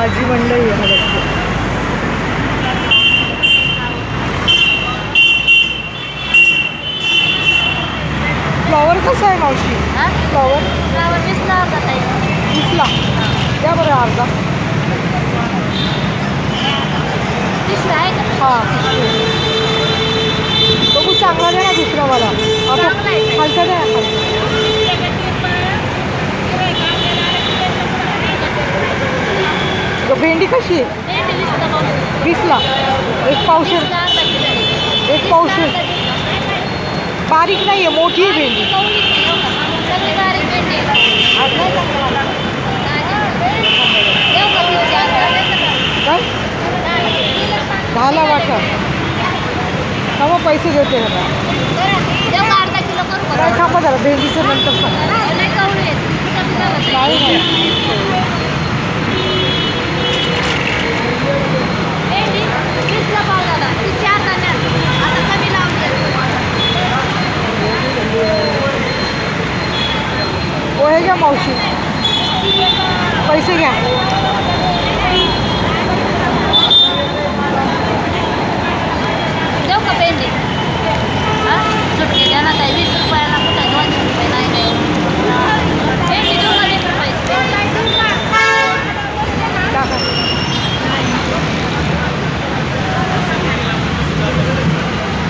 भाजी मंडई आहे बघते. फ्लॉवर कसं आहे मावशी? फ्लॉवर 20ला द्या बरं अर्धा. हां बघू चांगला द्या ना दुसरावाला. खालचा द्या खालचा. भेंडी कशी आहे? 20ला. एक पावशेर. एक पावशेर बारीक नाही आहे, मोठी आहे भेंडी. काय 10ला वाटा. हा मग पैसे देते ह्याला. काय खापा जरा भेंडीचं नंतर नाही नाही. पोहे घ्या मावशी, पैसे घ्या. देऊ का पेंडी? सुटके द्या ना ताई. 20 रुपयाला कुठे 200 रुपये नाही नाही. पेंडी देऊ का 20 रुपये?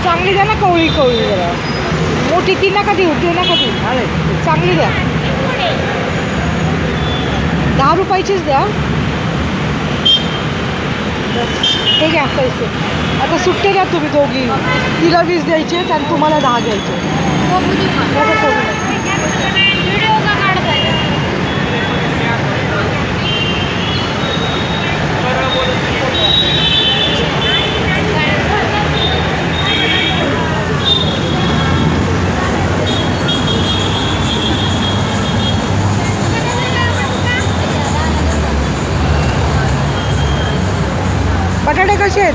चांगली द्या ना, कवळी कवळी जरा. मोठी ती नका देऊ, ते नका देऊ. चांगली द्या. 10 रुपयाचीच द्या. हे घ्या पैसे. आता सुट्टे द्या तुम्ही दोघी. तिला 20 द्यायचे आणि तुम्हाला 10 घ्यायचे. बटाटे कसे आहेत?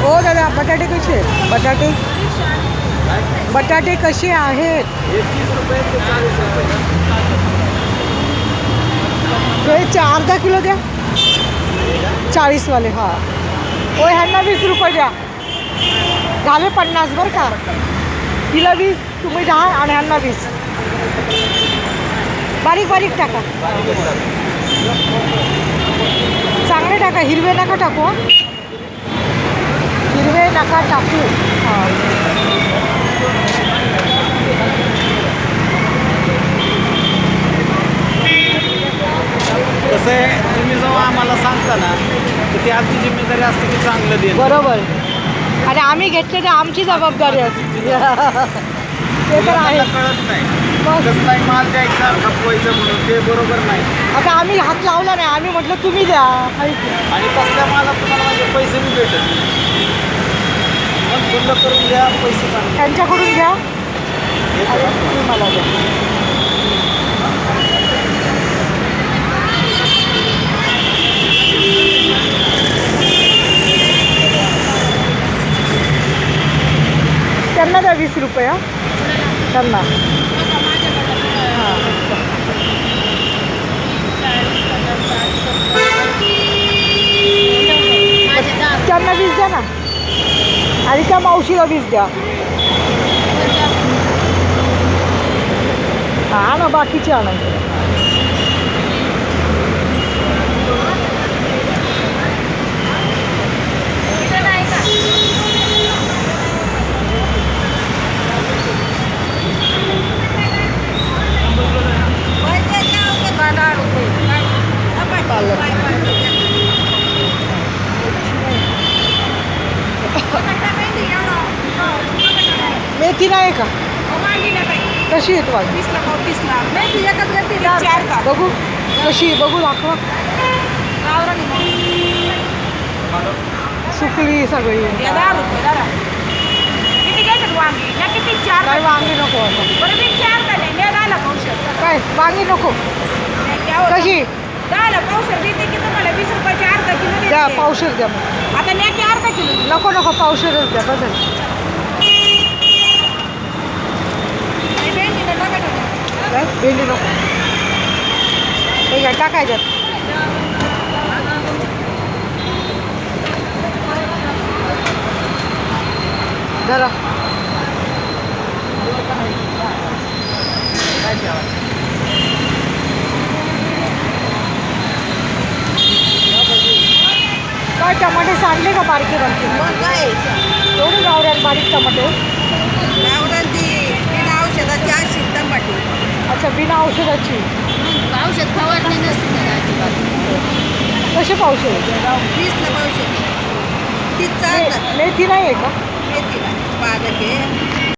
हो दादा बटाटे कसे आहेत? बटाटे कसे आहेत? 30 रुपये ते 40 रुपये. हे अर्धा किलो द्या. 40वाले. हां हो ह्यांना 20 रुपये द्या. झाले 50 बरं का. तिला 20, तुम्ही 10 आणि ह्यांना 20. बारीक बारीक टाका. चांगले टाका, हिरवे नका टाकू. हिरवे नका टाकू. हां कसं आहे, तुम्ही जेव्हा आम्हाला सांगता ना तर ती आमची जिम्मेदारी असते की चांगलं देणं. बरोबर. आणि आम्ही घेतले तर आमची जबाबदारी असते. ते तर आहे. कळत नाही मग कसलाही माल द्यायचा खपवायचं म्हणून ते बरोबर नाही. आता आम्ही हात लावला नाही, आम्ही म्हटलं तुम्ही द्या. आणि तसल्या मालात तुम्हाला माझे पैसे बी भेटत नाही. मग बंद करून द्या, पैसे चांगले त्यांच्याकडून घ्या आणि तुम्ही मला द्या. त्यांना द्या 20 रुपये. हां त्यांना. हां त्यांना 20 द्या ना. आणि त्या मावशीला 20 द्या. हा ना बाकीचे आणायचे. मेथी नाही का? कशी येत वांगी? 20ला. बघू कशी बघू दाखवा. सुकली सगळी. काय वांगी नको आता. काय वांगी नको. कशी द्या? पावशेर द्या. मग आता न्याकी अर्धा किलो. नको नको पावशेरच द्या. बदल काय भेंडी नको. हे घ्या टाकायच्यात. जरा काय टमाटे सांडले का बारके बारके मग काय एवढे गावऱ्यात बारीक टमाटे गावरांची बिना औषधाची अशी टमाटे अच्छा बिना औषधाची औषध फवारणी नसते त्याला अजिबात. कसे पावशे 20ला पावशे तीच चालतात मेथी नाही आहे का मेथीला पालक आहे